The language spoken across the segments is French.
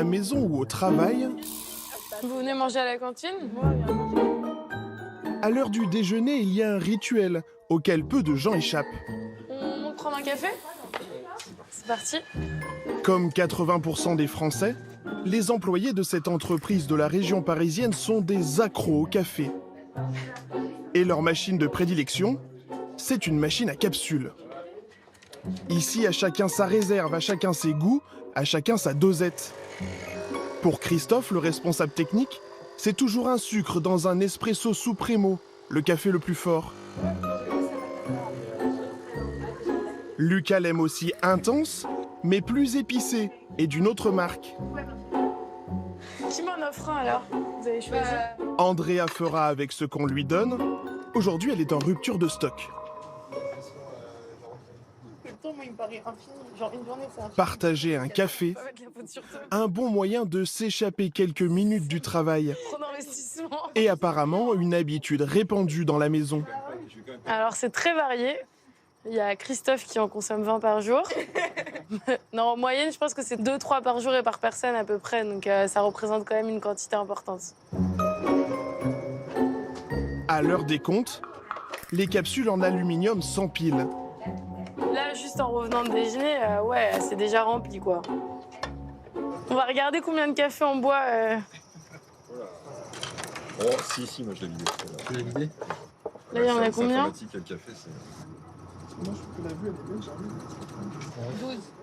maison ou au travail, Vous venez manger à la cantine? à l'heure du déjeuner, il y a un rituel auquel peu de gens échappent. On monte prendre un café? C'est parti. Comme 80% des Français, les employés de cette entreprise de la région parisienne sont des accros au café. Et leur machine de prédilection, c'est une machine à capsules. Ici, à chacun sa réserve, à chacun ses goûts, à chacun sa dosette. Pour Christophe, le responsable technique, c'est toujours un sucre dans un espresso supremo, le café le plus fort. Lucas l'aime aussi intense, mais plus épicé, et d'une autre marque. Qui m'en offre un alors? Vous avez choisi? Andrea fera avec ce qu'on lui donne. Aujourd'hui, elle est en rupture de stock. Le temps, moi, il me paraît infini. Genre une journée, c'est infini. Partager un café, Pas mettre la faute sur toi. un bon moyen de s'échapper quelques minutes du travail. Trop d'investissement. Et apparemment, une habitude répandue dans la maison. Alors, c'est très varié. Il y a Christophe qui en consomme 20 par jour. Non, en moyenne, je pense que c'est 2-3 par jour et par personne à peu près. Donc, ça représente quand même une quantité importante. À l'heure des comptes, les capsules en aluminium s'empilent. Là, juste en revenant de déjeuner, ouais, c'est déjà rempli, quoi. On va regarder combien de café on boit. Oh, si, moi je l'ai vidé. Tu l'as vidé? Là, il y en a combien? Informatique, le café, c'est...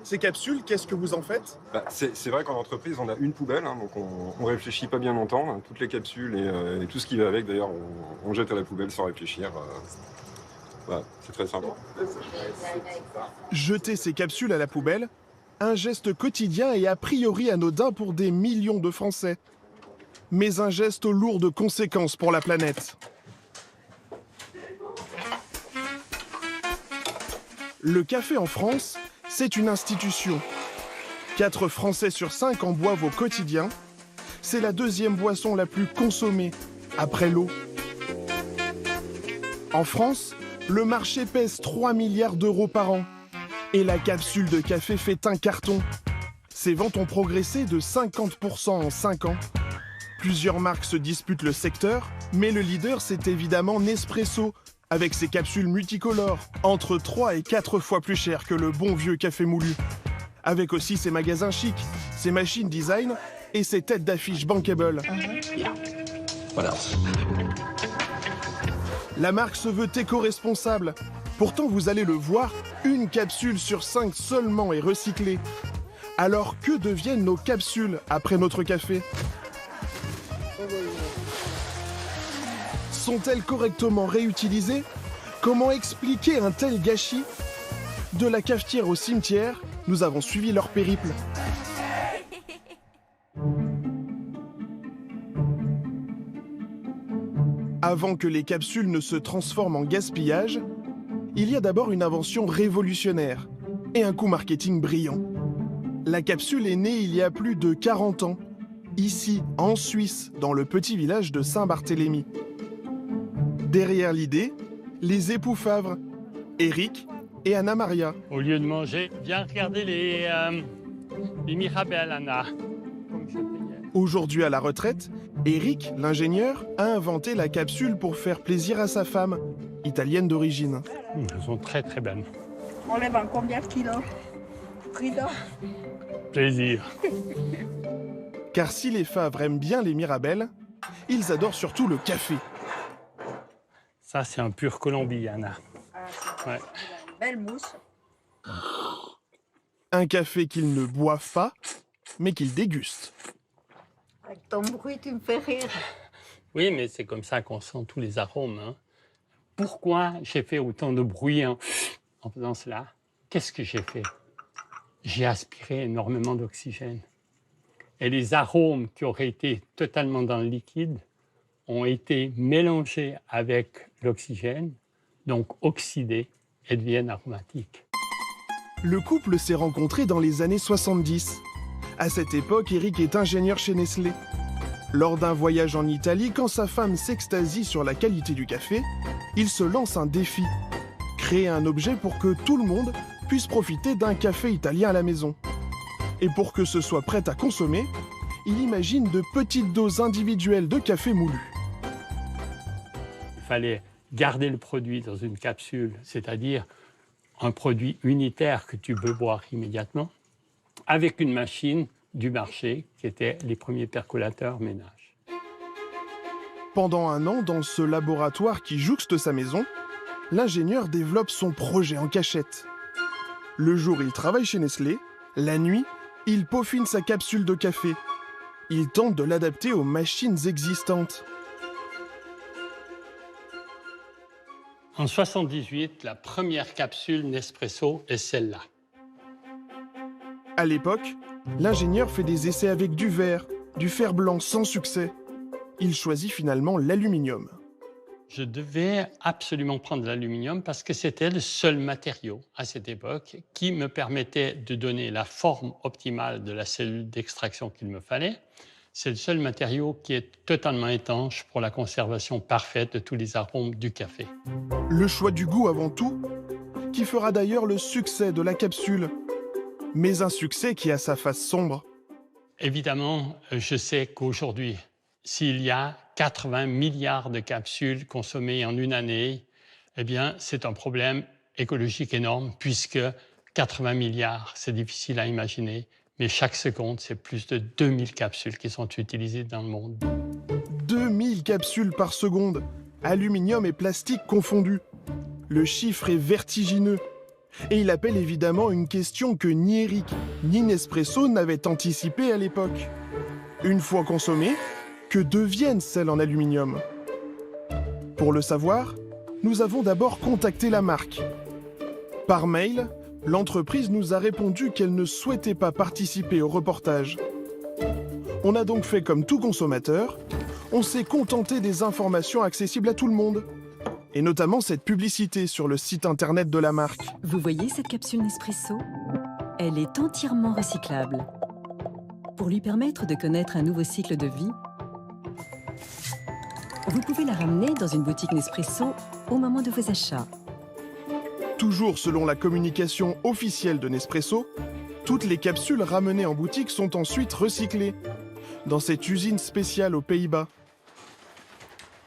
Ces capsules, qu'est-ce que vous en faites? C'est vrai qu'en entreprise, on a une poubelle, hein, donc on réfléchit pas bien longtemps. Hein, toutes les capsules et tout ce qui va avec, d'ailleurs, on jette à la poubelle sans réfléchir. Voilà, c'est très simple. Jeter ces capsules à la poubelle, un geste quotidien et a priori anodin pour des millions de Français. Mais un geste lourd de conséquences pour la planète. Le café en France, c'est une institution. 4 Français sur 5 en boivent au quotidien. C'est la deuxième boisson la plus consommée, après l'eau. En France, le marché pèse 3 milliards d'euros par an. Et la capsule de café fait un carton. Ses ventes ont progressé de 50% en 5 ans. Plusieurs marques se disputent le secteur, mais le leader, c'est évidemment Nespresso, avec ses capsules multicolores, entre 3 et 4 fois plus cher que le bon vieux café moulu. Avec aussi ses magasins chics, ses machines design et ses têtes d'affiche bankable. Voilà. La marque se veut éco-responsable. Pourtant, vous allez le voir, une capsule sur 5 seulement est recyclée. Alors que deviennent nos capsules après notre café? Sont-elles correctement réutilisées? Comment expliquer un tel gâchis? De la cafetière au cimetière, nous avons suivi leur périple. Avant que les capsules ne se transforment en gaspillage, il y a d'abord une invention révolutionnaire et un coup marketing brillant. La capsule est née il y a plus de 40 ans, ici, en Suisse, dans le petit village de Saint-Barthélemy. Derrière l'idée, les époux Favre, Eric et Anna Maria. Au lieu de manger, viens regarder les Mirabelles, Anna. Comme je payais. Aujourd'hui à la retraite, Eric, l'ingénieur, a inventé la capsule pour faire plaisir à sa femme, italienne d'origine. Elles sont très très belles. On les vend combien de kilos? Prix d'or. Plaisir. Car si les Favre aiment bien les Mirabelles, ils adorent surtout le café. Ça, c'est un pur Colombie, Anna. Ouais. Belle mousse. Un café qu'ils ne boivent pas, mais qu'ils dégustent. Avec ton bruit, tu me fais rire. Oui, mais c'est comme ça qu'on sent tous les arômes. Hein. Pourquoi j'ai fait autant de bruit en faisant cela? Qu'est-ce que j'ai fait? J'ai aspiré énormément d'oxygène. Et les arômes qui auraient été totalement dans le liquide ont été mélangés avec l'oxygène, donc oxydés, et deviennent aromatiques. Le couple s'est rencontré dans les années 70. À cette époque, Eric est ingénieur chez Nestlé. Lors d'un voyage en Italie, quand sa femme s'extasie sur la qualité du café, il se lance un défi. Créer un objet pour que tout le monde puisse profiter d'un café italien à la maison. Et pour que ce soit prêt à consommer, il imagine de petites doses individuelles de café moulu. Il fallait garder le produit dans une capsule, c'est-à-dire un produit unitaire que tu peux boire immédiatement, avec une machine du marché qui était les premiers percolateurs ménage. Pendant un an, dans ce laboratoire qui jouxte sa maison, l'ingénieur développe son projet en cachette. Le jour, il travaille chez Nestlé. La nuit, il peaufine sa capsule de café. Il tente de l'adapter aux machines existantes. En 1978, la première capsule Nespresso est celle-là. À l'époque, l'ingénieur fait des essais avec du verre, du fer blanc sans succès. Il choisit finalement l'aluminium. Je devais absolument prendre l'aluminium parce que c'était le seul matériau à cette époque qui me permettait de donner la forme optimale de la cellule d'extraction qu'il me fallait. C'est le seul matériau qui est totalement étanche pour la conservation parfaite de tous les arômes du café. Le choix du goût avant tout, qui fera d'ailleurs le succès de la capsule. Mais un succès qui a sa face sombre. Évidemment, je sais qu'aujourd'hui, s'il y a 80 milliards de capsules consommées en une année, eh bien, c'est un problème écologique énorme puisque 80 milliards, c'est difficile à imaginer, mais chaque seconde, c'est plus de 2000 capsules qui sont utilisées dans le monde. 2000 capsules par seconde, aluminium et plastique confondus. Le chiffre est vertigineux. Et il appelle évidemment une question que ni Eric, ni Nespresso n'avaient anticipée à l'époque. Une fois consommées, que deviennent celles en aluminium? Pour le savoir, nous avons d'abord contacté la marque. Par mail, l'entreprise nous a répondu qu'elle ne souhaitait pas participer au reportage. On a donc fait comme tout consommateur, on s'est contenté des informations accessibles à tout le monde. Et notamment cette publicité sur le site internet de la marque. Vous voyez cette capsule Nespresso? Elle est entièrement recyclable. Pour lui permettre de connaître un nouveau cycle de vie, vous pouvez la ramener dans une boutique Nespresso au moment de vos achats. Toujours selon la communication officielle de Nespresso, toutes les capsules ramenées en boutique sont ensuite recyclées dans cette usine spéciale aux Pays-Bas.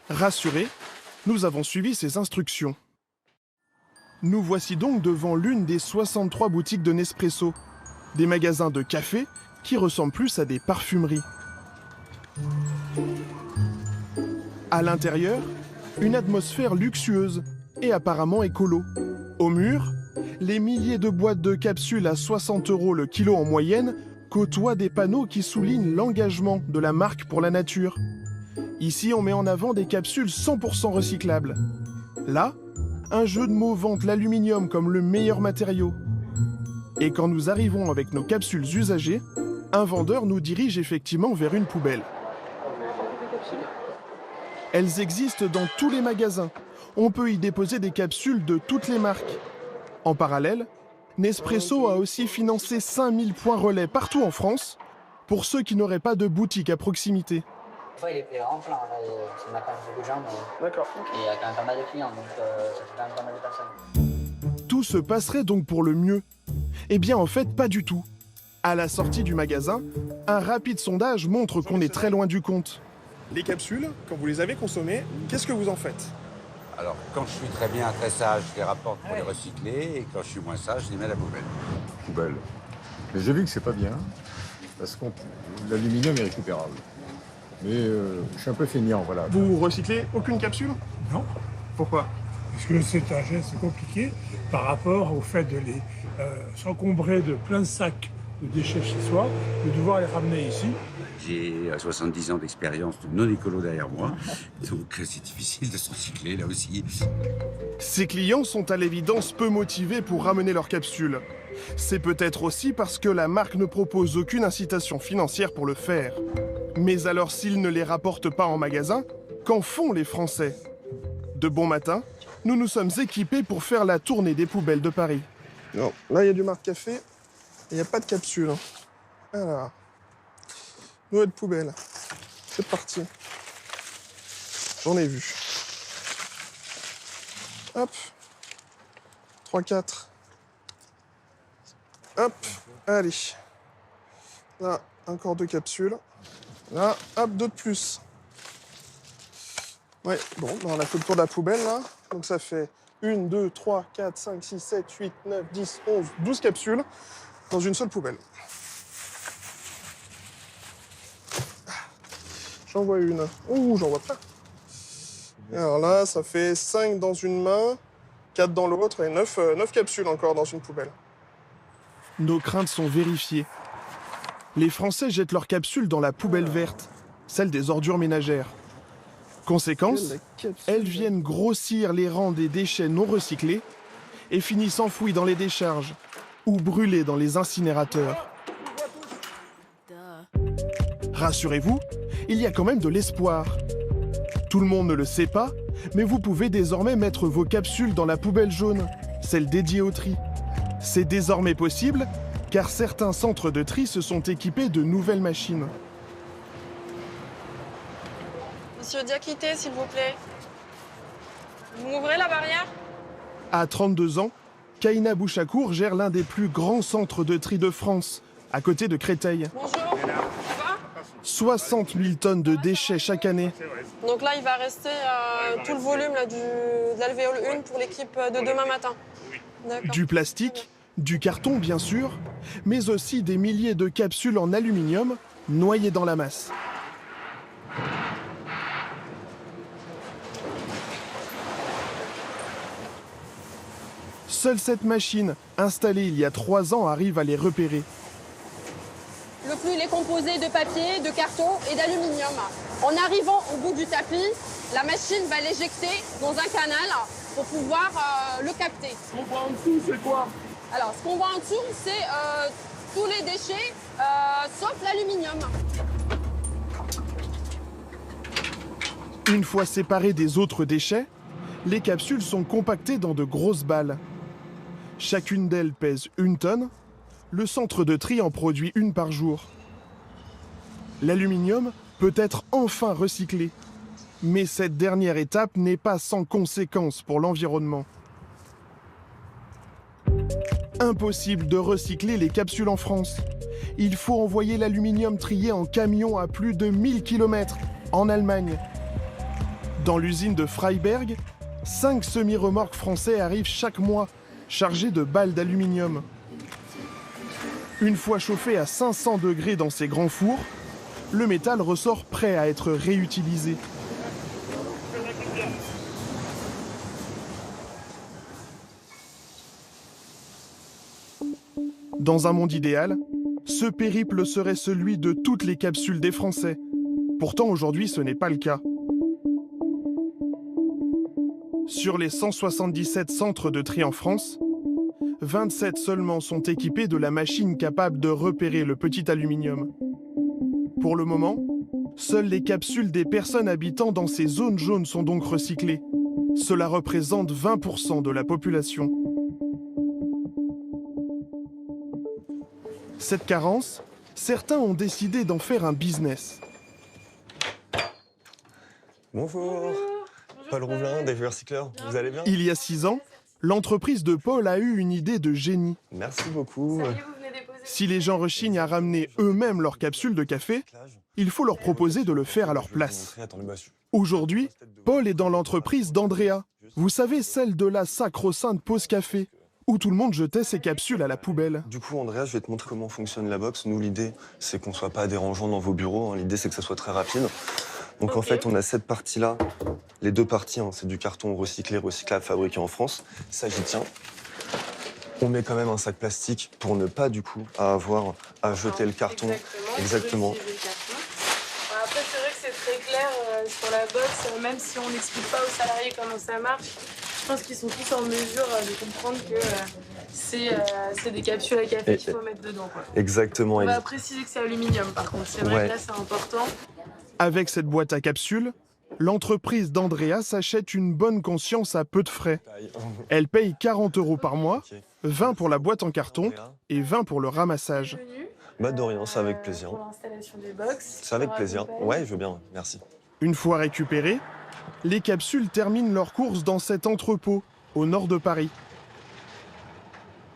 Rassurés, nous avons suivi ces instructions. Nous voici donc devant l'une des 63 boutiques de Nespresso, des magasins de café qui ressemblent plus à des parfumeries. À l'intérieur, une atmosphère luxueuse et apparemment écolo. Au mur, les milliers de boîtes de capsules à 60 € le kilo en moyenne côtoient des panneaux qui soulignent l'engagement de la marque pour la nature. Ici, on met en avant des capsules 100% recyclables. Là, un jeu de mots vante l'aluminium comme le meilleur matériau. Et quand nous arrivons avec nos capsules usagées, un vendeur nous dirige effectivement vers une poubelle. Elles existent dans tous les magasins. On peut y déposer des capsules de toutes les marques. En parallèle, Nespresso a aussi financé 5000 points relais partout en France pour ceux qui n'auraient pas de boutique à proximité. Il est vraiment plein, là, ça m'a quand même beaucoup de gens, mais D'accord. il y a quand même pas mal de clients, donc ça fait quand même pas mal de personnes. Tout se passerait donc pour le mieux. Eh bien en fait, pas du tout. À la sortie du magasin, un rapide sondage montre qu'on est très loin du compte. Les capsules, quand vous les avez consommées, qu'est-ce que vous en faites? Alors, quand je suis très bien, très sage, je les rapporte pour les recycler, et quand je suis moins sage, je les mets à la poubelle. Poubelle. Mais j'ai vu que c'est pas bien, parce que l'aluminium est récupérable. Mais je suis un peu feignant, voilà. Vous recyclez aucune capsule? Non, Pourquoi? parce que c'est un geste compliqué par rapport au fait de les s'encombrer de plein de sacs de déchets chez soi, de devoir les ramener ici. J'ai 70 ans d'expérience de non-écolo derrière moi, donc c'est difficile de se recycler là aussi. Ces clients sont à l'évidence peu motivés pour ramener leurs capsules. C'est peut-être aussi parce que la marque ne propose aucune incitation financière pour le faire. Mais alors s'ils ne les rapportent pas en magasin, qu'en font les Français? De bon matin, nous nous sommes équipés pour faire la tournée des poubelles de Paris. Non, là il y a du marque café, il n'y a pas de capsule. Alors, noix de poubelle, c'est parti. J'en ai vu. Hop, 3-4. Hop, allez. Là, encore 2 capsules. Là, hop, 2 de plus. Ouais, bon, on a fait le tour de la poubelle, là. Donc ça fait 1, 2, 3, 4, 5, 6, 7, 8, 9, 10, 11, 12 capsules dans une seule poubelle. J'en vois une. Ouh, j'en vois plein. Et alors là, ça fait 5 dans une main, 4 dans l'autre et 9 capsules encore dans une poubelle. Nos craintes sont vérifiées. Les Français jettent leurs capsules dans la poubelle verte, celle des ordures ménagères. Conséquence, elles viennent grossir les rangs des déchets non recyclés et finissent enfouis dans les décharges ou brûlés dans les incinérateurs. Rassurez-vous, il y a quand même de l'espoir. Tout le monde ne le sait pas, mais vous pouvez désormais mettre vos capsules dans la poubelle jaune, celle dédiée au tri. C'est désormais possible, car certains centres de tri se sont équipés de nouvelles machines. Monsieur Diakité, s'il vous plaît. Vous m'ouvrez la barrière? À 32 ans, Kaina Bouchakour gère l'un des plus grands centres de tri de France, à côté de Créteil. Bonjour, ça va? 60 000 tonnes de déchets chaque année. Donc là, il va rester tout le volume là, de l'alvéole 1 pour l'équipe de demain matin. Du plastique, du carton bien sûr, mais aussi des milliers de capsules en aluminium noyées dans la masse. Seule cette machine, installée il y a 3 ans, arrive à les repérer. Le flux il est composé de papier, de carton et d'aluminium. En arrivant au bout du tapis, la machine va l'éjecter dans un canal pour pouvoir le capter. Ce qu'on voit en dessous, c'est quoi? Alors, ce qu'on voit en dessous, c'est tous les déchets, sauf l'aluminium. Une fois séparées des autres déchets, les capsules sont compactées dans de grosses balles. Chacune d'elles pèse 1 tonne. Le centre de tri en produit 1 par jour. L'aluminium peut être enfin recyclé. Mais cette dernière étape n'est pas sans conséquences pour l'environnement. Impossible de recycler les capsules en France. Il faut envoyer l'aluminium trié en camion à plus de 1000 km en Allemagne. Dans l'usine de Freiberg, 5 semi-remorques français arrivent chaque mois, chargés de balles d'aluminium. Une fois chauffé à 500 degrés dans ces grands fours, le métal ressort prêt à être réutilisé. Dans un monde idéal, ce périple serait celui de toutes les capsules des Français. Pourtant, aujourd'hui, ce n'est pas le cas. Sur les 177 centres de tri en France, 27 seulement sont équipés de la machine capable de repérer le petit aluminium. Pour le moment, seules les capsules des personnes habitant dans ces zones jaunes sont donc recyclées. Cela représente 20% de la population. Cette carence, certains ont décidé d'en faire un business. Bonjour, Paul Rouvelin, des vieux recycleurs, vous allez bien? Il y a 6 ans, l'entreprise de Paul a eu une idée de génie. Merci beaucoup. Si les gens rechignent à ramener eux-mêmes leurs capsules de café, il faut leur proposer de le faire à leur place. Aujourd'hui, Paul est dans l'entreprise d'Andrea. Vous savez, celle de la sacro-sainte pause café, où tout le monde jetait ses capsules à la poubelle. Du coup, Andrea, je vais te montrer comment fonctionne la box. Nous, l'idée, c'est qu'on ne soit pas dérangeant dans vos bureaux. L'idée, c'est que ça soit très rapide. Donc en fait, on a cette partie-là, les 2 parties, c'est du carton recyclé, recyclable, fabriqué en France. Ça, j'y tiens. On met quand même un sac plastique pour ne pas, du coup, avoir à jeter le carton. Exactement. Après, c'est vrai que c'est très clair sur la box, même si on n'explique pas aux salariés comment ça marche. Je pense qu'ils sont tous en mesure de comprendre que c'est des capsules à café qu'il faut mettre dedans, quoi. Exactement. On va préciser que c'est aluminium, par contre. C'est vrai que là, c'est important. Avec cette boîte à capsules, l'entreprise d'Andrea s'achète une bonne conscience à peu de frais. Elle paye 40 € par mois, 20 pour la boîte en carton et 20 pour le ramassage. Bah de rien, c'est avec plaisir. Pour l'installation des box. C'est avec plaisir. Ouais, je veux bien, merci. Une fois récupérées, les capsules terminent leur course dans cet entrepôt, au nord de Paris.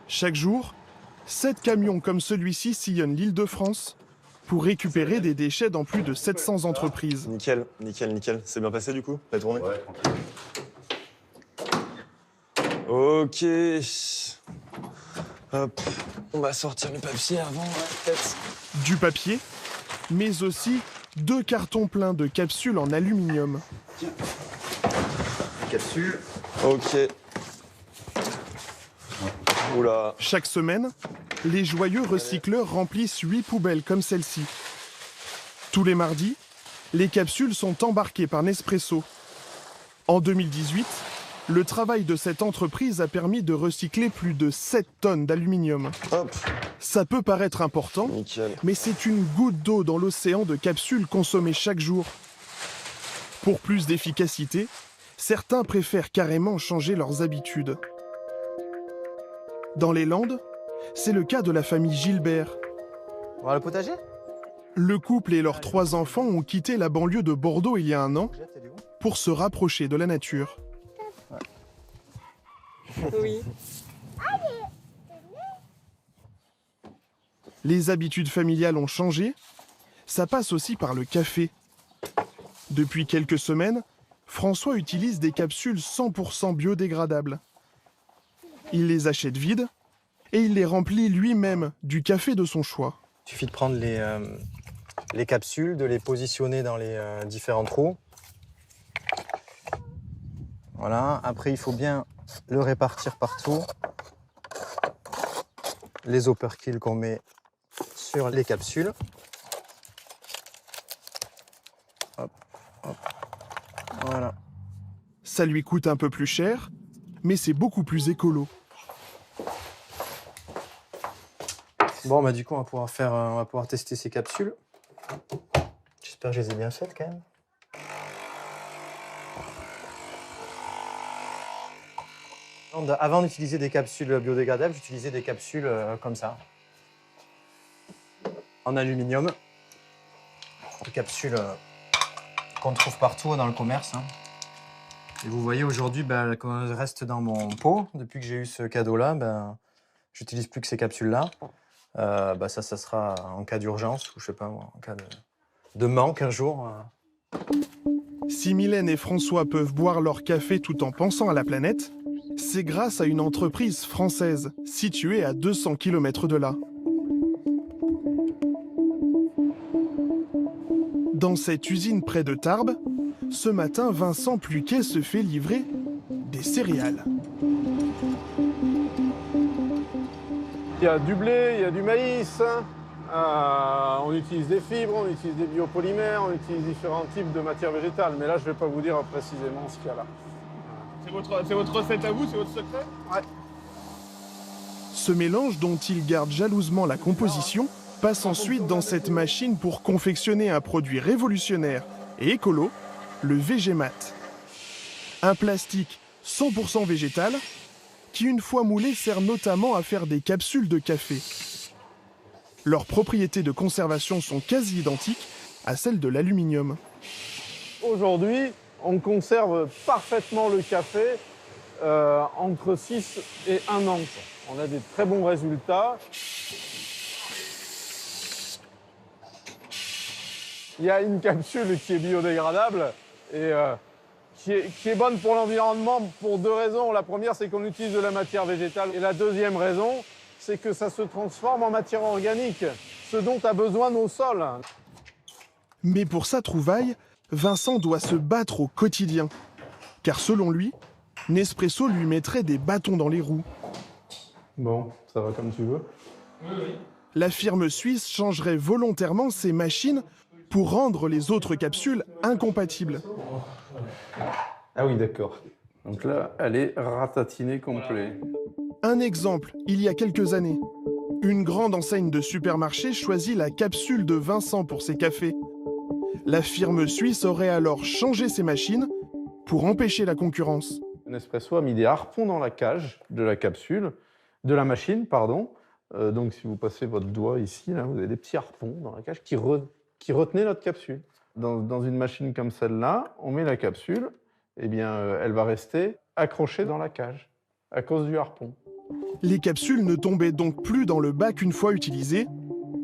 Chaque jour, 7 camions comme celui-ci sillonnent l'Île-de-France pour récupérer des déchets dans plus de 700 entreprises. Nickel, nickel, nickel. C'est bien passé du coup, la tournée? Ouais, tranquille. Ok. Hop. On va sortir le papier avant, peut-être. Du papier, mais aussi 2 cartons pleins de capsules en aluminium. Capsule. Ok. Oula. Chaque semaine, les joyeux recycleurs remplissent 8 poubelles comme celle-ci. Tous les mardis, les capsules sont embarquées par Nespresso. En 2018, le travail de cette entreprise a permis de recycler plus de 7 tonnes d'aluminium. Ça peut paraître important, mais c'est une goutte d'eau dans l'océan de capsules consommées chaque jour. Pour plus d'efficacité, certains préfèrent carrément changer leurs habitudes. Dans les Landes, c'est le cas de la famille Gilbert. On va le potager ? Le couple et leurs 3 enfants ont quitté la banlieue de Bordeaux il y a un an pour se rapprocher de la nature. Oui. Les habitudes familiales ont changé. Ça passe aussi par le café. Depuis quelques semaines, François utilise des capsules 100% biodégradables. Il les achète vides et il les remplit lui-même du café de son choix. Il suffit de prendre les capsules, de les positionner dans les différents trous. Voilà. Après, il faut bien le répartir partout. Les opercules qu'on met sur les capsules. Hop, hop. Voilà. Ça lui coûte un peu plus cher, mais c'est beaucoup plus écolo. Bon, bah du coup, on va pouvoir tester ces capsules. J'espère que je les ai bien faites quand même. Avant d'utiliser des capsules biodégradables, j'utilisais des capsules comme ça, en aluminium. Des capsules qu'on trouve partout dans le commerce. Hein. Et vous voyez aujourd'hui, quand elles restent dans mon pot, depuis que j'ai eu ce cadeau-là, j'utilise plus que ces capsules-là. Ça sera en cas d'urgence ou je sais pas, en cas de manque un jour. Si Mylène et François peuvent boire leur café tout en pensant à la planète, c'est grâce à une entreprise française située à 200 km de là. Dans cette usine près de Tarbes, ce matin, Vincent Pluquet se fait livrer des céréales. Il y a du blé, il y a du maïs, on utilise des fibres, on utilise des biopolymères, on utilise différents types de matières végétales. Mais là, je ne vais pas vous dire précisément ce qu'il y a là. C'est votre recette à vous, c'est votre secret? Ouais. Ce mélange dont il garde jalousement la composition passe ensuite dans cette machine pour confectionner un produit révolutionnaire et écolo, le Végémat. Un plastique 100% végétal qui, une fois moulé, sert notamment à faire des capsules de café. Leurs propriétés de conservation sont quasi identiques à celles de l'aluminium. Aujourd'hui, on conserve parfaitement le café entre 6 et 1 an. On a des très bons résultats. Il y a une capsule qui est biodégradable et qui est bonne pour l'environnement pour 2 raisons. La première, c'est qu'on utilise de la matière végétale. Et la deuxième raison, c'est que ça se transforme en matière organique, ce dont a besoin nos sols. Mais pour sa trouvaille, Vincent doit se battre au quotidien. Car selon lui, Nespresso lui mettrait des bâtons dans les roues. Bon, ça va comme tu veux. Oui. La firme suisse changerait volontairement ses machines pour rendre les autres capsules incompatibles. Ah oui, d'accord. Donc là, elle est ratatinée complet. Un exemple, il y a quelques années. Une grande enseigne de supermarché choisit la capsule de Vincent pour ses cafés. La firme suisse aurait alors changé ses machines pour empêcher la concurrence. Nespresso a mis des harpons dans la cage de la capsule, de la machine, pardon. Donc si vous passez votre doigt ici, là, vous avez des petits harpons dans la cage qui retenaient notre capsule. Dans une machine comme celle-là, on met la capsule, eh bien, elle va rester accrochée dans la cage à cause du harpon. Les capsules ne tombaient donc plus dans le bac une fois utilisées,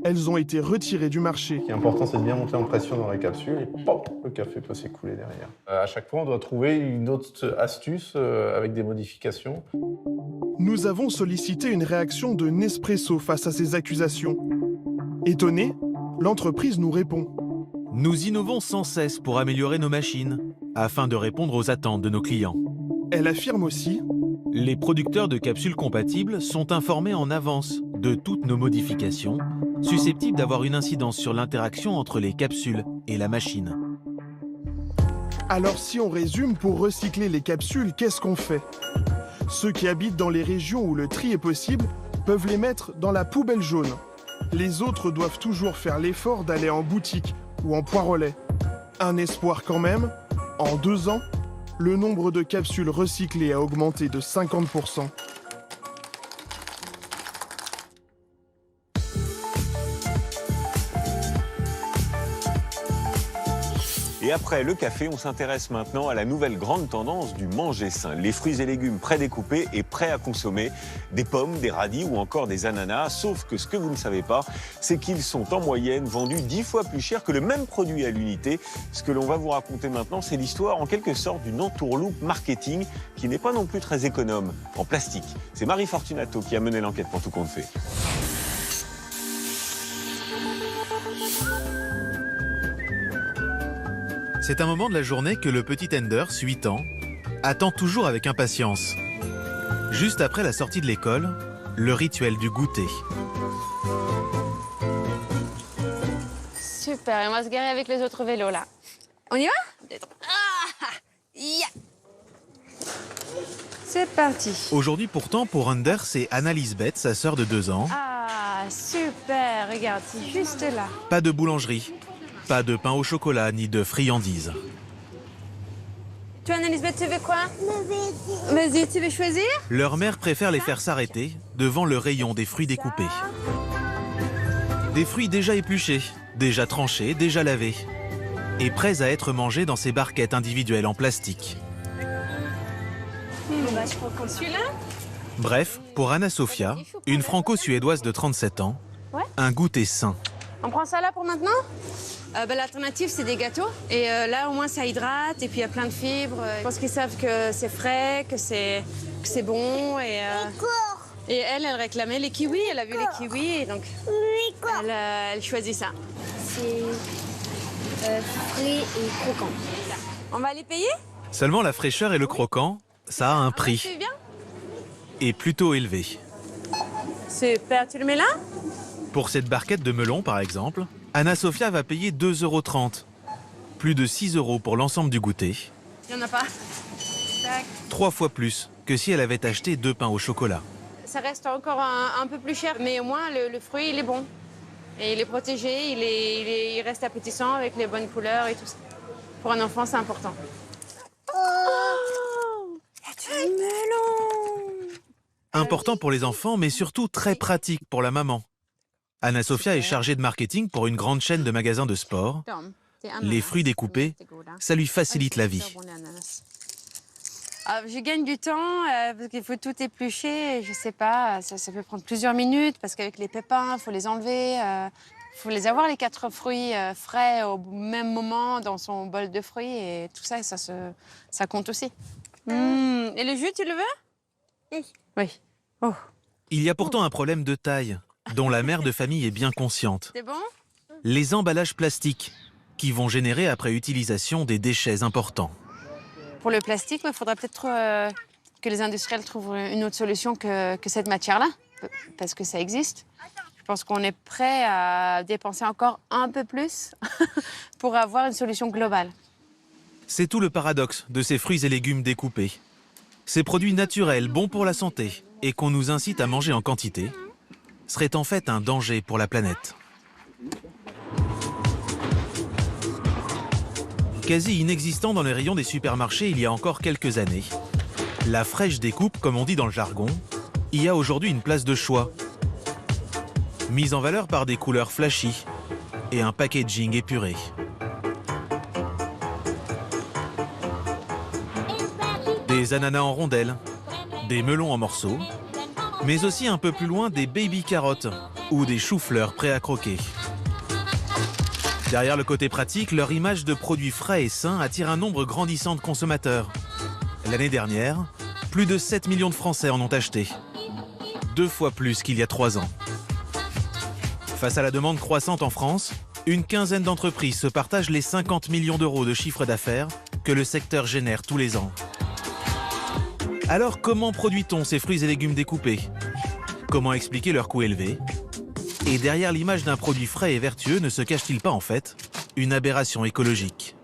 elles ont été retirées du marché. Ce qui est important, c'est de bien monter en pression dans la capsule et pop, le café peut s'écouler derrière. À chaque fois, on doit trouver une autre astuce avec des modifications. Nous avons sollicité une réaction de Nespresso face à ces accusations. Étonnée, l'entreprise nous répond. Nous innovons sans cesse pour améliorer nos machines, afin de répondre aux attentes de nos clients. Elle affirme aussi: les producteurs de capsules compatibles sont informés en avance de toutes nos modifications, susceptibles d'avoir une incidence sur l'interaction entre les capsules et la machine. Alors si on résume, pour recycler les capsules, qu'est-ce qu'on fait? Ceux qui habitent dans les régions où le tri est possible peuvent les mettre dans la poubelle jaune. Les autres doivent toujours faire l'effort d'aller en boutique ou en point relais. Un espoir quand même, en 2 ans, le nombre de capsules recyclées a augmenté de 50%. Et après le café, on s'intéresse maintenant à la nouvelle grande tendance du manger sain. Les fruits et légumes prédécoupés et prêts à consommer. Des pommes, des radis ou encore des ananas. Sauf que ce que vous ne savez pas, c'est qu'ils sont en moyenne vendus 10 fois plus cher que le même produit à l'unité. Ce que l'on va vous raconter maintenant, c'est l'histoire en quelque sorte d'une entourloupe marketing qui n'est pas non plus très économe en plastique. C'est Marie Fortunato qui a mené l'enquête pour Tout compte fait. C'est un moment de la journée que le petit Enders, 8 ans, attend toujours avec impatience. Juste après la sortie de l'école, le rituel du goûter. Super, et on va se garer avec les autres vélos là. On y va? C'est parti. Aujourd'hui pourtant, pour Enders, c'est Anna-Lisbeth, sa sœur de 2 ans. Ah, super, regarde, c'est juste là. Pas de boulangerie, pas de pain au chocolat, ni de friandises. Toi, Anna-Lisbeth, tu veux quoi? Vas-y, tu veux choisir? Leur mère préfère les faire s'arrêter devant le rayon des fruits découpés. Des fruits déjà épluchés, déjà tranchés, déjà lavés, et prêts à être mangés dans ces barquettes individuelles en plastique. Je prends celui-là. Bref, pour Anna-Sophia, une franco-suédoise de 37 ans, Ouais. un goûter sain. On prend ça là pour maintenant? L'alternative, c'est des gâteaux. Et là, au moins, ça hydrate. Et puis, il y a plein de fibres. Je pense qu'ils savent que c'est frais, que c'est bon. Et elle réclamait les kiwis. Elle a vu les kiwis. Et donc, elle choisit ça. C'est frais et croquant. On va aller payer? Seulement la fraîcheur et le croquant, ça a un prix. C'est bien. Et plutôt élevé. Super, tu le mets là? Pour cette barquette de melon, par exemple, Anna-Sophia va payer 2,30 €. Plus de 6 € pour l'ensemble du goûter. Il n'y en a pas. Tac. 3 fois plus que si elle avait acheté 2 pains au chocolat. Ça reste encore un peu plus cher, mais au moins, le fruit, il est bon. Et il est protégé, il reste appétissant avec les bonnes couleurs et tout ça. Pour un enfant, c'est important. Oh, il y a du melon. Important pour les enfants, mais surtout très pratique pour la maman. Anna-Sophia est chargée de marketing pour une grande chaîne de magasins de sport. Les fruits découpés, ça lui facilite la vie. Je gagne du temps parce qu'il faut tout éplucher. Je sais pas, ça peut prendre plusieurs minutes parce qu'avec les pépins, il faut les enlever. Il faut les avoir, les 4 fruits frais au même moment dans son bol de fruits. Et tout ça, ça compte aussi. Et le jus, tu le veux? Oui. Oh. Il y a pourtant un problème de taille, dont la mère de famille est bien consciente. C'est bon? Les emballages plastiques, qui vont générer après utilisation des déchets importants. Pour le plastique, il faudrait peut-être que les industriels trouvent une autre solution que cette matière-là, parce que ça existe. Je pense qu'on est prêt à dépenser encore un peu plus pour avoir une solution globale. C'est tout le paradoxe de ces fruits et légumes découpés. Ces produits naturels, bons pour la santé, et qu'on nous incite à manger en quantité, seraient en fait un danger pour la planète. Quasi inexistant dans les rayons des supermarchés il y a encore quelques années, la fraîche découpe, comme on dit dans le jargon, y a aujourd'hui une place de choix. Mise en valeur par des couleurs flashy et un packaging épuré. Des ananas en rondelles, des melons en morceaux, mais aussi un peu plus loin des baby carottes, ou des choux-fleurs prêts à croquer. Derrière le côté pratique, leur image de produits frais et sains attire un nombre grandissant de consommateurs. L'année dernière, plus de 7 millions de Français en ont acheté. 2 fois plus qu'il y a 3 ans. Face à la demande croissante en France, une quinzaine d'entreprises se partagent les 50 millions d'euros de chiffre d'affaires que le secteur génère tous les ans. Alors comment produit-on ces fruits et légumes découpés? Comment expliquer leur coût élevé? Et derrière l'image d'un produit frais et vertueux ne se cache-t-il pas en fait une aberration écologique?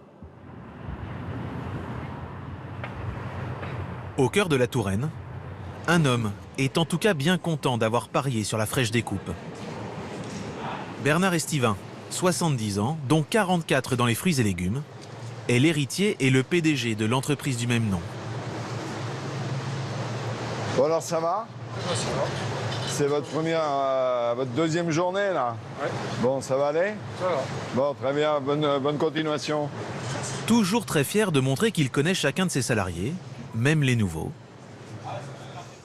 Au cœur de la Touraine, un homme est en tout cas bien content d'avoir parié sur la fraîche découpe. Bernard Estivin, 70 ans, dont 44 dans les fruits et légumes, est l'héritier et le PDG de l'entreprise du même nom. Bon alors ça va? Ça va. C'est votre deuxième journée là? Ouais. Bon, ça va aller? Ça va. Bon, très bien, bonne continuation. Toujours très fier de montrer qu'il connaît chacun de ses salariés, même les nouveaux.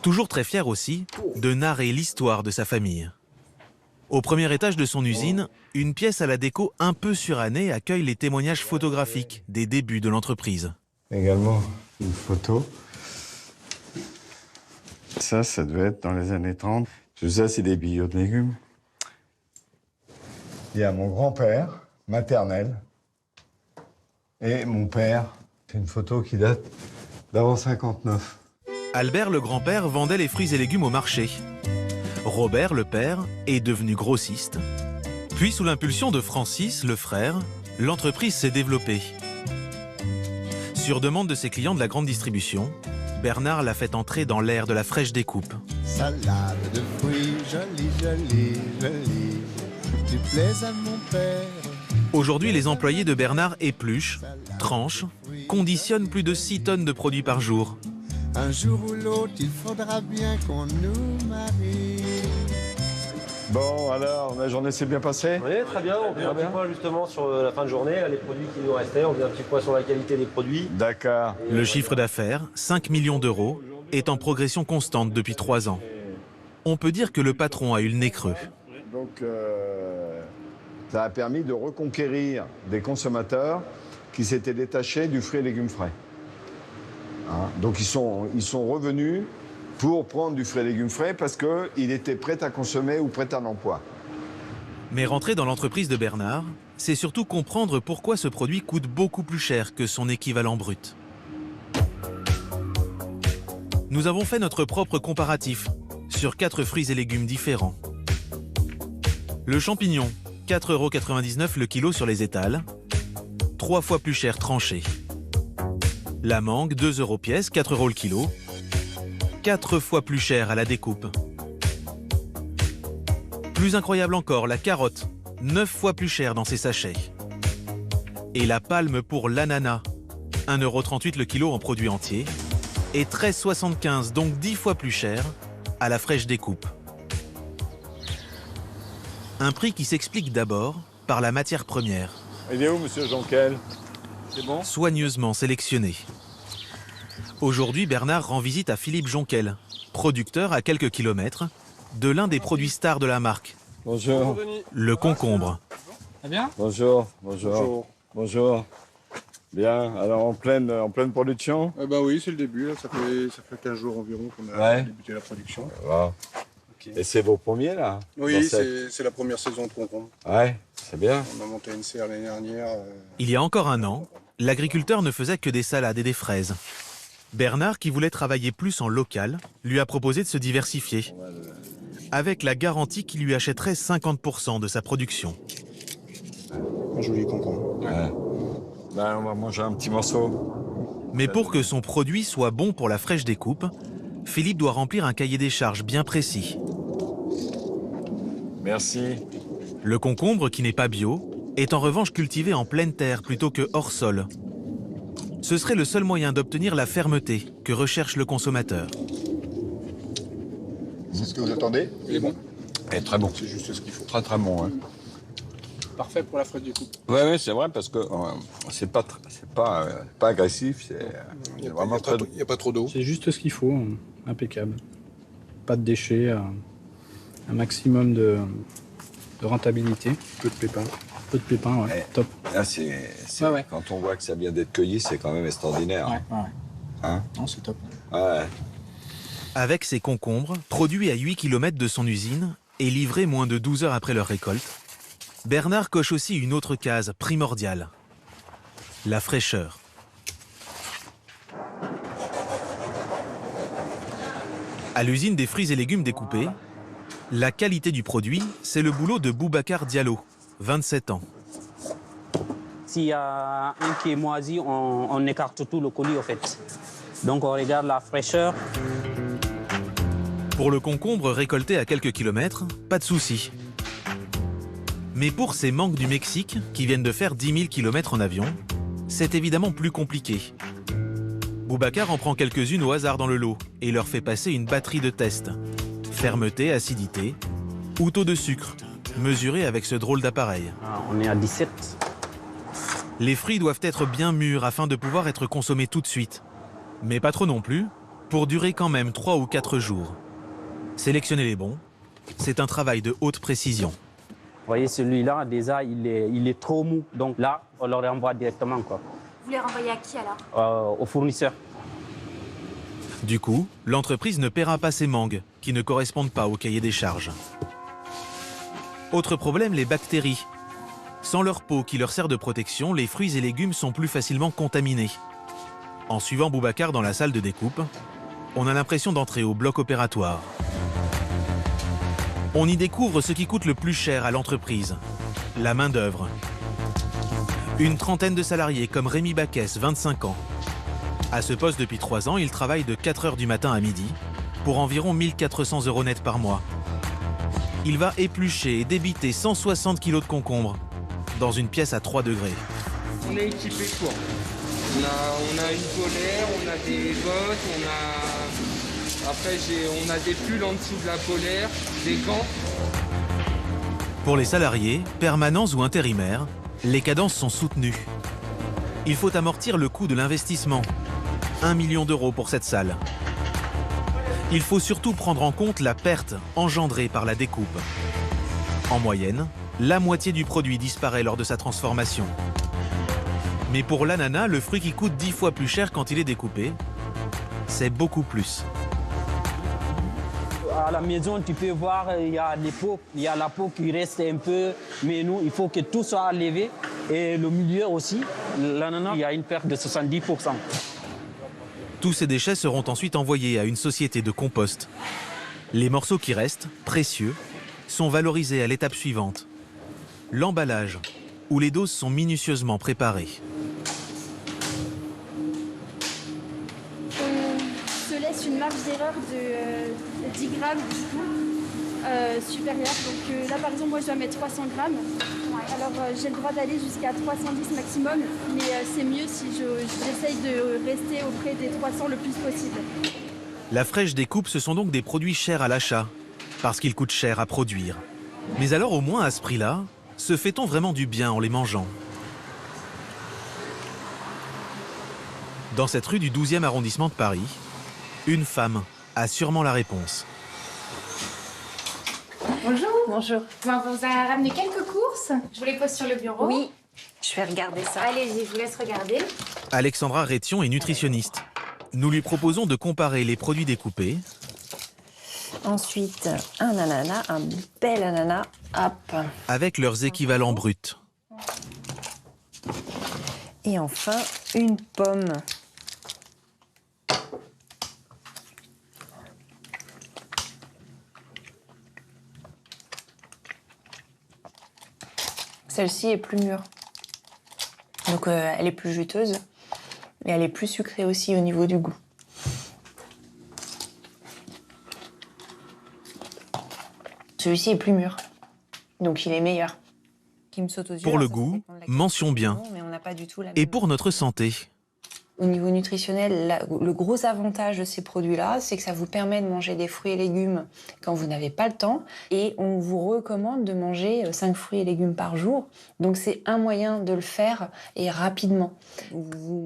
Toujours très fier aussi de narrer l'histoire de sa famille. Au premier étage de son usine, une pièce à la déco un peu surannée accueille les témoignages photographiques des débuts de l'entreprise. Également une photo. Ça devait être dans les années 30. Tout ça, c'est des billots de légumes. Il y a mon grand-père, maternel, et mon père. C'est une photo qui date d'avant 59. Albert, le grand-père, vendait les fruits et légumes au marché. Robert, le père, est devenu grossiste. Puis, sous l'impulsion de Francis, le frère, l'entreprise s'est développée. Sur demande de ses clients de la grande distribution, Bernard l'a fait entrer dans l'ère de la fraîche découpe. Salade de fruits, jolie, jolie, jolie, tu plais à mon père. Aujourd'hui, les employés de Bernard épluchent, tranchent, conditionnent plus de 6 tonnes de produits par jour. Un jour ou l'autre, il faudra bien qu'on nous marie. Bon, alors, la journée s'est bien passée? Oui, très bien. On fait un petit point justement sur la fin de journée, les produits qui nous restaient. On fait un petit point sur la qualité des produits. D'accord. Le chiffre d'affaires, 5 millions d'euros, est en progression constante depuis 3 ans. On peut dire que le patron a eu le nez creux. Donc, ça a permis de reconquérir des consommateurs qui s'étaient détachés du fruit et légumes frais. Hein? Donc, ils sont revenus pour prendre du fruit et légumes frais parce qu'il était prêt à consommer ou prêt à l'emploi. Mais rentrer dans l'entreprise de Bernard, c'est surtout comprendre pourquoi ce produit coûte beaucoup plus cher que son équivalent brut. Nous avons fait notre propre comparatif sur 4 fruits et légumes différents. Le champignon, 4,99 € le kilo sur les étals, 3 fois plus cher tranché. La mangue, 2 € pièce, 4 € le kilo, 4 fois plus cher à la découpe. Plus incroyable encore, la carotte, 9 fois plus chère dans ses sachets. Et la palme pour l'ananas, 1,38 € le kilo en produit entier, et 13,75 €, donc 10 fois plus cher, à la fraîche découpe. Un prix qui s'explique d'abord par la matière première. Il est où, monsieur Jonquel? C'est bon? Soigneusement sélectionné. Aujourd'hui, Bernard rend visite à Philippe Jonquel, producteur à quelques kilomètres de l'un des produits stars de la marque. Bonjour. Le concombre. Ça bien? Bonjour, bonjour. Bonjour. Bien, alors en pleine production? Bah oui, c'est le début, là. Ça fait 15 jours environ qu'on a débuté la production. Wow. Okay. Et c'est vos premiers là? Oui, c'est la première saison de concombre. Ouais, c'est bien. On a monté une serre l'année dernière. Il y a encore un an, l'agriculteur ne faisait que des salades et des fraises. Bernard, qui voulait travailler plus en local, lui a proposé de se diversifier, avec la garantie qu'il lui achèterait 50% de sa production. Un joli concombre. Ouais. Ben, on va manger un petit morceau. Mais pour que son produit soit bon pour la fraîche découpe, Philippe doit remplir un cahier des charges bien précis. Merci. Le concombre, qui n'est pas bio, est en revanche cultivé en pleine terre plutôt que hors sol. Ce serait le seul moyen d'obtenir la fermeté que recherche le consommateur. C'est ce que vous attendez? Il est bon? Il est très bon. C'est juste ce qu'il faut. Très très bon, hein. Parfait pour la fraîche découpe. Oui, c'est vrai, parce que c'est pas agressif. Il n'y a pas trop d'eau. C'est juste ce qu'il faut, impeccable. Pas de déchets. un maximum de rentabilité. Peu de pépins. Peu de pépins, ouais, top. Là, quand on voit que ça vient d'être cueilli, c'est quand même extraordinaire. Ouais. Hein? Non, c'est top. Ouais. Avec ses concombres, produits à 8 km de son usine et livrés moins de 12 heures après leur récolte, Bernard coche aussi une autre case primordiale, la fraîcheur. À l'usine des fruits et légumes découpés, la qualité du produit, c'est le boulot de Boubacar Diallo, 27 ans. S'il y a un qui est moisi, on écarte tout le colis, en fait. Donc on regarde la fraîcheur. Pour le concombre récolté à quelques kilomètres, pas de souci. Mais pour ces mangues du Mexique, qui viennent de faire 10 000 km en avion, c'est évidemment plus compliqué. Boubacar en prend quelques-unes au hasard dans le lot et leur fait passer une batterie de tests. Fermeté, acidité ou taux de sucre, mesuré avec ce drôle d'appareil. On est à 17. Les fruits doivent être bien mûrs afin de pouvoir être consommés tout de suite. Mais pas trop non plus, pour durer quand même 3 ou 4 jours. Sélectionner les bons, c'est un travail de haute précision. Vous voyez, celui-là, déjà, il est trop mou. Donc là, on le renvoie directement, quoi. Vous les renvoyez à qui alors? Au fournisseur. Du coup, l'entreprise ne paiera pas ces mangues, qui ne correspondent pas au cahier des charges. Autre problème, les bactéries. Sans leur peau qui leur sert de protection, les fruits et légumes sont plus facilement contaminés. En suivant Boubacar dans la salle de découpe, on a l'impression d'entrer au bloc opératoire. On y découvre ce qui coûte le plus cher à l'entreprise, la main-d'œuvre. Une trentaine de salariés comme Rémi Baquès, 25 ans. À ce poste depuis 3 ans, il travaille de 4 h du matin à midi pour environ 1 400 € net par mois. Il va éplucher et débiter 160 kg de concombres dans une pièce à 3 degrés. On est équipé quoi? On a une polaire, on a des bottes, après on a des pulls en dessous de la polaire, des gants. Pour les salariés, permanents ou intérimaires, les cadences sont soutenues. Il faut amortir le coût de l'investissement. 1 million d'euros pour cette salle. Il faut surtout prendre en compte la perte engendrée par la découpe. En moyenne, la moitié du produit disparaît lors de sa transformation. Mais pour l'ananas, le fruit qui coûte 10 fois plus cher quand il est découpé, c'est beaucoup plus. À la maison, tu peux voir, il y a des peaux, il y a la peau qui reste un peu, mais nous, il faut que tout soit levé. Et le milieu aussi, l'ananas, il y a une perte de 70%. Tous ces déchets seront ensuite envoyés à une société de compost. Les morceaux qui restent, précieux, sont valorisés à l'étape suivante. L'emballage, où les doses sont minutieusement préparées. On se laisse une marge d'erreur de 10 grammes du coup, supérieure. Donc là par exemple moi je dois mettre 300 grammes. Alors j'ai le droit d'aller jusqu'à 310 maximum, mais c'est mieux si j'essaye de rester auprès des 300 le plus possible. La fraîche découpe, ce sont donc des produits chers à l'achat, parce qu'ils coûtent cher à produire. Mais alors au moins à ce prix-là, se fait-on vraiment du bien en les mangeant? Dans cette rue du 12e arrondissement de Paris, une femme a sûrement la réponse. Bonjour. Bonjour. On vous a ramené quelques courses. Je vous les pose sur le bureau. Oui, je vais regarder ça. Allez-y, je vous laisse regarder. Alexandra Rétion est nutritionniste. Nous lui proposons de comparer les produits découpés. Ensuite, un ananas, un bel ananas. Hop. Avec leurs équivalents bruts. Et enfin, une pomme. Celle-ci est plus mûre. Donc elle est plus juteuse et elle est plus sucrée aussi au niveau du goût. Celui-ci est plus mûr, donc il est meilleur. Qui me saute aux yeux, pour le goût, mention bien. mais on n'a pas du tout la Et pour notre santé. Au niveau nutritionnel, le gros avantage de ces produits-là, c'est que ça vous permet de manger des fruits et légumes quand vous n'avez pas le temps. Et on vous recommande de manger 5 fruits et légumes par jour. Donc c'est un moyen de le faire et rapidement.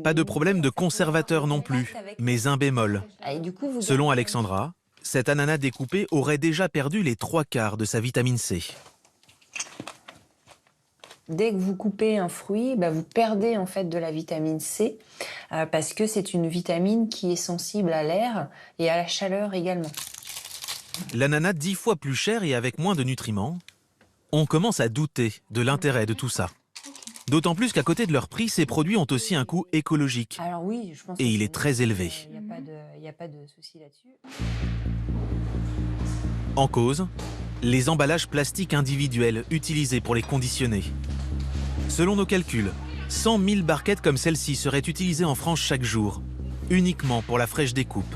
Pas de problème de conservateur non plus, mais un bémol. Et du coup, Selon Alexandra, cet ananas découpé aurait déjà perdu les 3/4 de sa vitamine C. Dès que vous coupez un fruit, vous perdez en fait de la vitamine C parce que c'est une vitamine qui est sensible à l'air et à la chaleur également. L'ananas 10 fois plus cher et avec moins de nutriments, on commence à douter de l'intérêt de tout ça. D'autant plus qu'à côté de leur prix, ces produits ont aussi un coût écologique. Alors oui, je pense et il est très élevé. Il n'y a pas de souci là-dessus. En cause, les emballages plastiques individuels utilisés pour les conditionner. Selon nos calculs, 100 000 barquettes comme celle-ci seraient utilisées en France chaque jour, uniquement pour la fraîche découpe.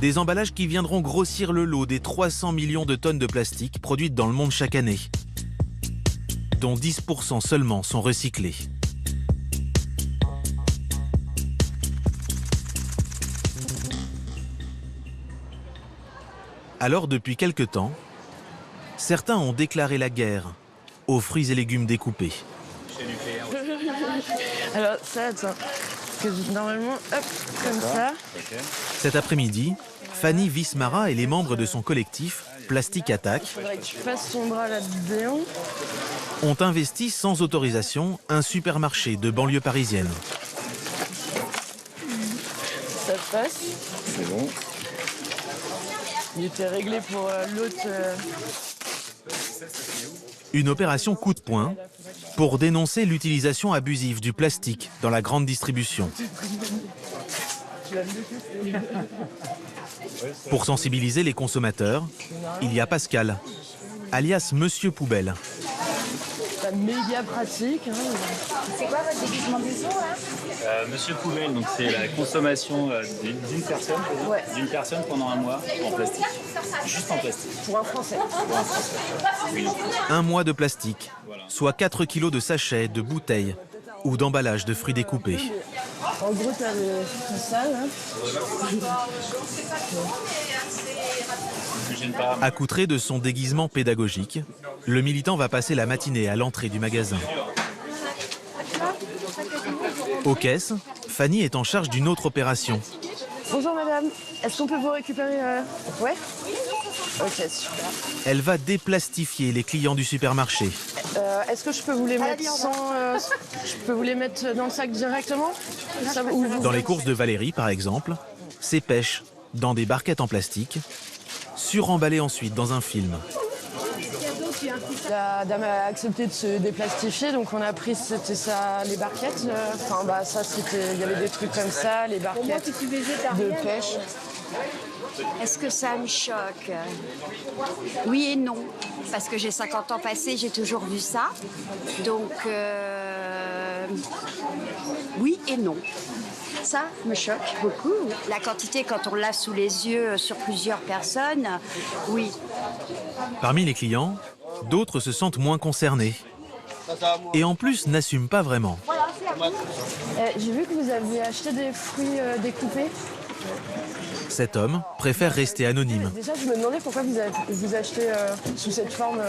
Des emballages qui viendront grossir le lot des 300 millions de tonnes de plastique produites dans le monde chaque année, dont 10% seulement sont recyclés. Alors, depuis quelque temps, certains ont déclaré la guerre aux fruits et légumes découpés. Alors ça, attends, que normalement, hop, comme ça. Cet après-midi, Fanny Vismara et les membres de son collectif Plastic Attack Faudrait que tu passes ton bras là-dedans. ont investi sans autorisation un supermarché de banlieue parisienne. Ça passe. C'est bon. Il était réglé pour l'autre. Une opération coup de poing pour dénoncer l'utilisation abusive du plastique dans la grande distribution. Pour sensibiliser les consommateurs, il y a Pascal, alias Monsieur Poubelle. C'est méga pratique. Hein. C'est quoi votre déguisement du jour là Monsieur Poubelle, donc c'est la consommation d'une personne, d'une personne pendant un mois en plastique. Juste en plastique. Pour un Français. Pour un Français. Oui. Un mois de plastique, soit 4 kilos de sachets, de bouteilles ou d'emballages de fruits découpés. En gros, t'as ça là. Accoutré de son déguisement pédagogique, le militant va passer la matinée à l'entrée du magasin. Aux caisses, Fanny est en charge d'une autre opération. Bonjour madame, est-ce qu'on peut vous récupérer Ouais. Ok, super. Elle va déplastifier les clients du supermarché. Est-ce que je peux vous les mettre je peux vous les mettre dans le sac directement Dans les courses de Valérie, par exemple, ces pêches dans des barquettes en plastique, suremballées ensuite dans un film. La dame a accepté de se déplastifier, donc on a pris les barquettes. Ça c'était, il y avait des trucs comme ça, les barquettes de pêche. Est-ce que ça me choque? Oui et non, parce que j'ai 50 ans passés, j'ai toujours vu ça. Donc, oui et non. Ça me choque beaucoup. La quantité, quand on l'a sous les yeux sur plusieurs personnes, oui. Parmi les clients, d'autres se sentent moins concernés. Et en plus, n'assument pas vraiment. J'ai vu que vous aviez acheté des fruits découpés. Cet homme préfère rester anonyme. Déjà, je me demandais pourquoi vous achetez sous cette forme.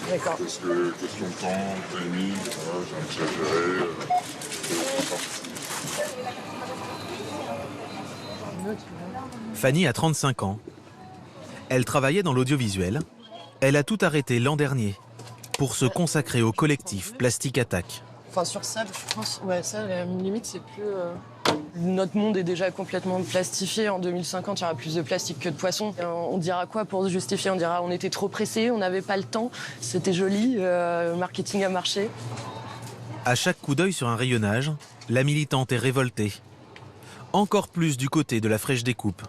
D'accord. Parce que question de temps, timing, j'ai exagéré. Fanny a 35 ans. Elle travaillait dans l'audiovisuel. Elle a tout arrêté l'an dernier pour se consacrer au collectif Plastic Attack. Enfin, sur ça, je pense, ça, la limite, c'est plus... Notre monde est déjà complètement plastifié. En 2050, il y aura plus de plastique que de poissons. On dira quoi pour se justifier? On dira on était trop pressés, on n'avait pas le temps, c'était joli, marketing a marché. À chaque coup d'œil sur un rayonnage, la militante est révoltée. Encore plus du côté de la fraîche découpe.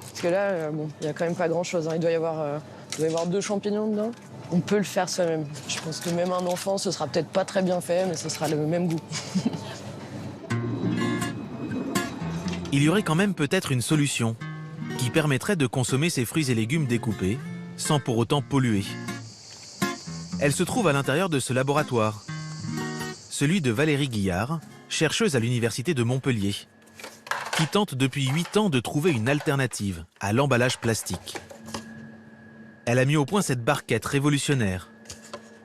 Parce que là, il n'y a quand même pas grand-chose. Il doit y avoir 2 champignons dedans. On peut le faire soi-même. Je pense que même un enfant, ce sera peut-être pas très bien fait, mais ce sera le même goût. Il y aurait quand même peut-être une solution qui permettrait de consommer ces fruits et légumes découpés sans pour autant polluer. Elle se trouve à l'intérieur de ce laboratoire, celui de Valérie Guillard, chercheuse à l'université de Montpellier, qui tente depuis 8 ans de trouver une alternative à l'emballage plastique. Elle a mis au point cette barquette révolutionnaire.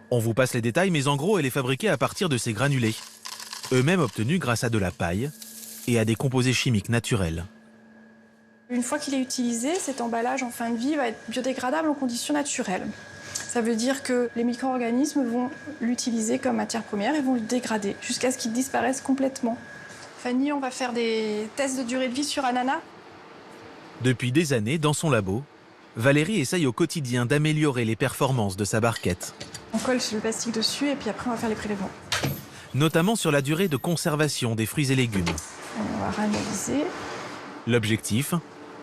On vous passe les détails, mais en gros, elle est fabriquée à partir de ces granulés. eux-mêmes obtenus grâce à de la paille et à des composés chimiques naturels. Une fois qu'il est utilisé, cet emballage en fin de vie va être biodégradable en conditions naturelles. Ça veut dire que les micro-organismes vont l'utiliser comme matière première et vont le dégrader jusqu'à ce qu'il disparaisse complètement. Fanny, on va faire des tests de durée de vie sur ananas. Depuis des années, dans son labo, Valérie essaye au quotidien d'améliorer les performances de sa barquette. On colle le plastique dessus et puis après on va faire les prélèvements. Notamment sur la durée de conservation des fruits et légumes. On va réanalyser. L'objectif,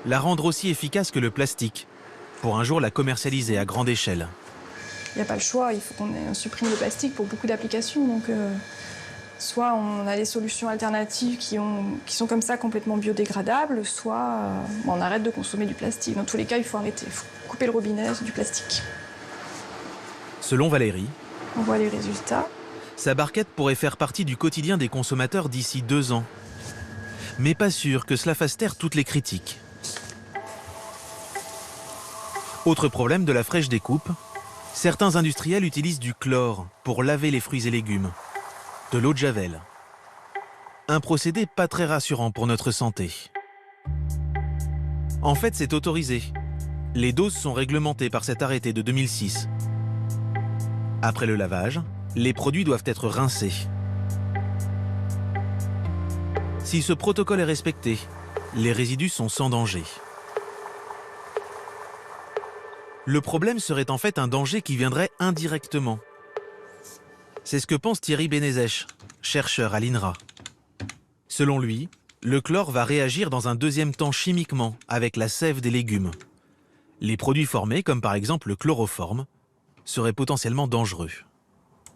la rendre aussi efficace que le plastique, pour un jour la commercialiser à grande échelle. Il n'y a pas le choix, il faut qu'on supprime le plastique pour beaucoup d'applications. Donc, soit on a des solutions alternatives qui sont comme ça complètement biodégradables, soit on arrête de consommer du plastique. Dans tous les cas, il faut arrêter, il faut couper le robinet du plastique. Selon Valérie, on voit les résultats. Sa barquette pourrait faire partie du quotidien des consommateurs d'ici 2 ans. Mais pas sûr que cela fasse taire toutes les critiques. Autre problème de la fraîche découpe, certains industriels utilisent du chlore pour laver les fruits et légumes, de l'eau de javel. Un procédé pas très rassurant pour notre santé. En fait, c'est autorisé. Les doses sont réglementées par cet arrêté de 2006. Après le lavage, les produits doivent être rincés. Si ce protocole est respecté, les résidus sont sans danger. Le problème serait en fait un danger qui viendrait indirectement. C'est ce que pense Thierry Benezech, chercheur à l'INRA. Selon lui, le chlore va réagir dans un deuxième temps chimiquement avec la sève des légumes. Les produits formés, comme par exemple le chloroforme, seraient potentiellement dangereux.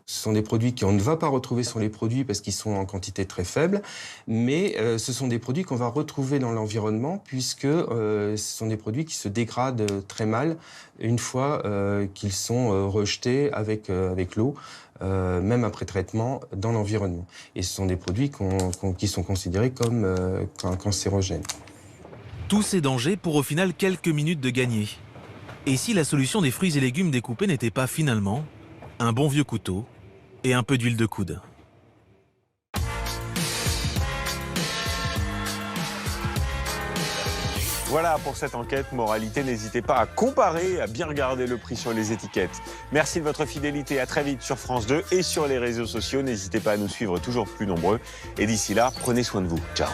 Ce sont des produits qu'on ne va pas retrouver sur les produits parce qu'ils sont en quantité très faible, mais ce sont des produits qu'on va retrouver dans l'environnement puisque ce sont des produits qui se dégradent très mal une fois qu'ils sont rejetés avec l'eau, même après traitement dans l'environnement. Et ce sont des produits qui sont considérés comme cancérogènes. Tous ces dangers pour au final quelques minutes de gagner. Et si la solution des fruits et légumes découpés n'était pas finalement un bon vieux couteau et un peu d'huile de coude. Voilà pour cette enquête. Moralité, n'hésitez pas à comparer, à bien regarder le prix sur les étiquettes. Merci de votre fidélité. À très vite sur France 2 et sur les réseaux sociaux. N'hésitez pas à nous suivre toujours plus nombreux. Et d'ici là, prenez soin de vous. Ciao.